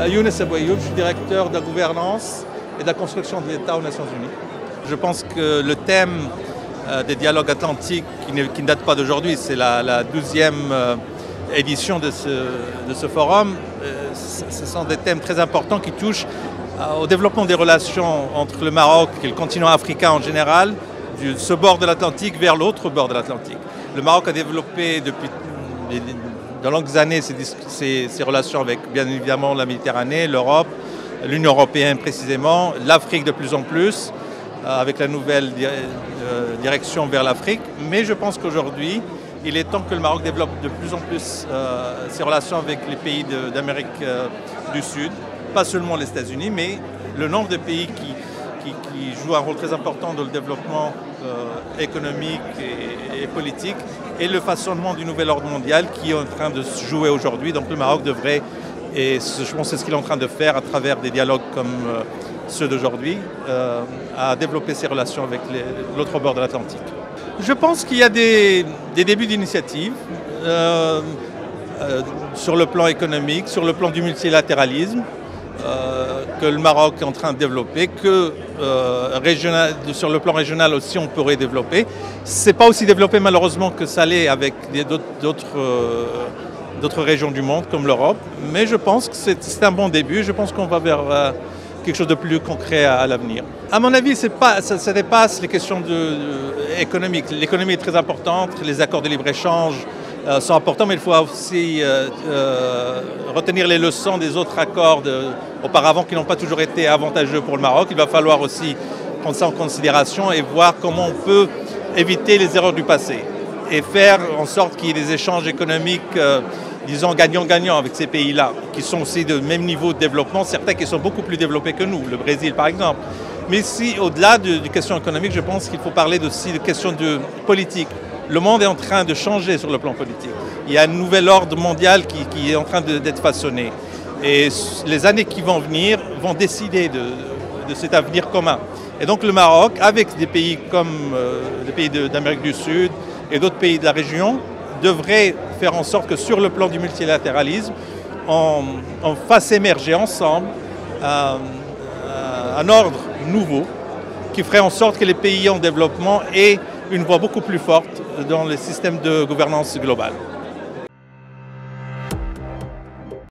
Younes Abouayoub, je suis directeur de la gouvernance et de la construction de l'État aux Nations Unies. Je pense que le thème des dialogues atlantiques, qui ne date pas d'aujourd'hui, c'est la 12e édition de ce forum, ce sont des thèmes très importants qui touchent au développement des relations entre le Maroc et le continent africain en général, de ce bord de l'Atlantique vers l'autre bord de l'Atlantique. Le Maroc a développé depuis de longues années ces relations avec bien évidemment la Méditerranée, l'Europe, l'Union européenne précisément, l'Afrique de plus en plus, avec la nouvelle direction vers l'Afrique. Mais je pense qu'aujourd'hui, il est temps que le Maroc développe de plus en plus ses relations avec les pays d'Amérique du Sud, pas seulement les États-Unis, mais le nombre de pays qui jouent un rôle très important dans le développement économique et politique et le façonnement du nouvel ordre mondial qui est en train de se jouer aujourd'hui. Donc le Maroc devrait, et je pense que c'est ce qu'il est en train de faire à travers des dialogues comme ceux d'aujourd'hui, à développer ses relations avec l'autre bord de l'Atlantique. Je pense qu'il y a des débuts d'initiative sur le plan économique, sur le plan du multilatéralisme, que le Maroc est en train de développer, que sur le plan régional aussi on pourrait développer. Ce n'est pas aussi développé malheureusement que ça l'est avec d'autres régions du monde comme l'Europe, mais je pense que c'est un bon début. Je pense qu'on va vers quelque chose de plus concret à l'avenir. À mon avis, ça dépasse les questions économiques. L'économie est très importante, les accords de libre-échange sont importants, mais il faut aussi retenir les leçons des autres accords auparavant qui n'ont pas toujours été avantageux pour le Maroc. Il va falloir aussi prendre ça en considération et voir comment on peut éviter les erreurs du passé et faire en sorte qu'il y ait des échanges économiques, disons, gagnant-gagnant avec ces pays-là, qui sont aussi de même niveau de développement, certains qui sont beaucoup plus développés que nous, le Brésil par exemple. Mais si, au-delà des questions économiques, je pense qu'il faut parler aussi de questions de politique. Le monde est en train de changer sur le plan politique. Il y a un nouvel ordre mondial qui est en train d'être façonné. Et les années qui vont venir vont décider de cet avenir commun. Et donc le Maroc, avec des pays comme les pays d'Amérique du Sud et d'autres pays de la région, devrait faire en sorte que sur le plan du multilatéralisme, on fasse émerger ensemble un ordre nouveau qui ferait en sorte que les pays en développement aient une voix beaucoup plus forte dans le système de gouvernance globale.